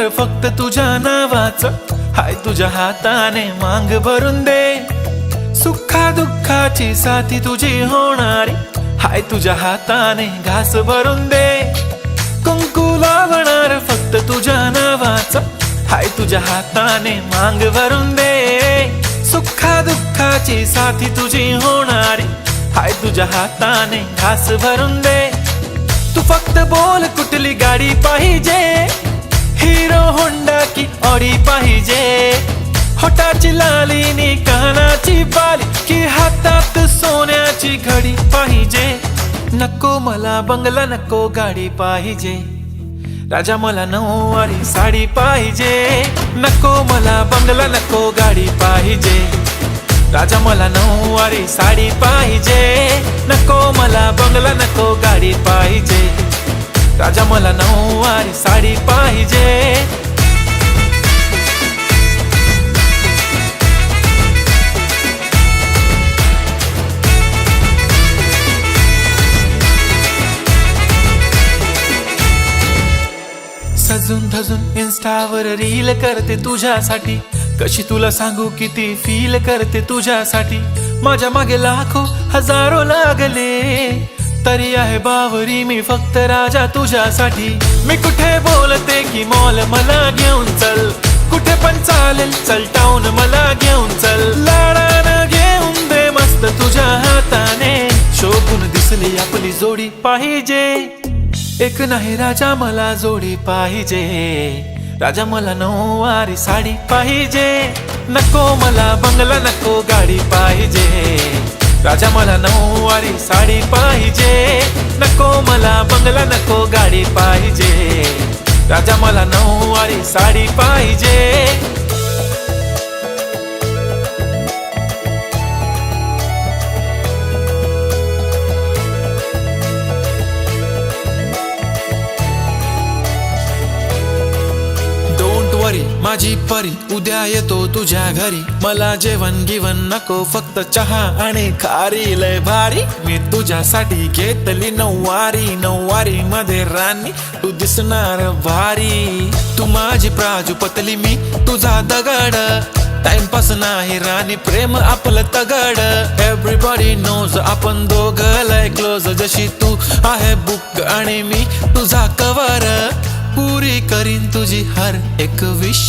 होणार फक्त तुझ्या नावाचं, हाय तुझ्या हाताने मांग भरून दे. सुखा दुःखाची साथी तुझी होणारी, हाय तुझ्या हाताने घास भरून दे. कुंकू लावणार फक्त तुझ्या नावाचं, हाय तुझ्या हाताने मांग भरून दे. सुखा दुःखाची साथी तुझी होणारी, हाय तुझ्या हाताने घास भरून दे. तू फक्त बोल कुठली गाडी पाहिजे, हिरो होंडा की ऑडी पाहिजे. होठाची लाली नी कानाची बाली, की हातात सोन्याची घडी पाहिजे. नको मला बंगला, नको गाडी पाहिजे. राजा मला नऊवारी साडी पाहिजे. नको मला बंगला, नको गाडी पाहिजे. राजा मला नऊवारी साडी पाहिजे. नको मला बंगला, नको गाडी पाहिजे. राजा मला नऊवारी साडी पाहिजे. सजून धजून इन्स्टावर रील करते तुझ्यासाठी, कशी तुला सांगू किती फील करते तुझ्यासाठी. माझ्या मागे लाखो हजारो लागले, तरी आहे बावरी मी फक्त राजा तुझ्यासाठी. मी कुठे बोलते की मॉल मला घेऊन चल, कुठे पण चालेल चल टाऊन मला घेऊन चल. लाडानं घेऊन दे मस्त तुझ्या हाताने, शोभून दिसली आपली जोडी पाहिजे. एक नाही राजा मला जोडी पाहिजे. राजा मला नऊवारी साडी पाहिजे. नको मला बंगला, नको गाडी पाहिजे. राजा मला नऊवारी साडी पाहिजे. नको मला बंगला, नको गाडी पाहिजे. राजा मला नऊवारी साडी पाहिजे. माझी परी उद्या येतो तुझ्या घरी. मला जेवण गिवण नको, फक्त चहा आणि खारी लय भारी. मी तुझ्यासाठी घेतली नऊवारी, नऊवारी मध्ये राणी तू दिसणार भारी. तू माझी प्राजूपतली, मी तुझा दगड. टाइमपास नाही राणी, प्रेम आपलं तगड. एव्हरीबॉडी नोज आपण दोघं लय क्लोज. जशी तू आहे बुक आणि मी तुझा कवर. पुरी करीन तुझी हर एक विश.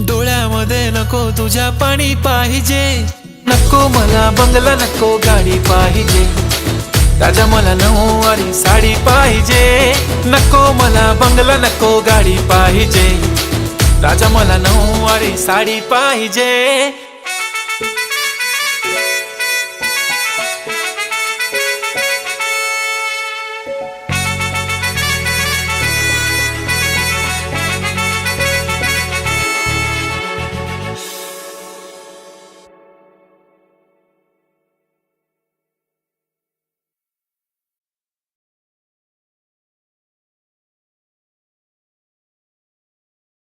डोळ्यामध्ये नको तुझ्या पाणी पाहिजे. नको मला बंगला, नको गाडी पाहिजे. राजा मला नऊवारी साडी पाहिजे. नको मला बंगला, नको गाडी पाहिजे. राजा मला नऊवारी साडी पाहिजे.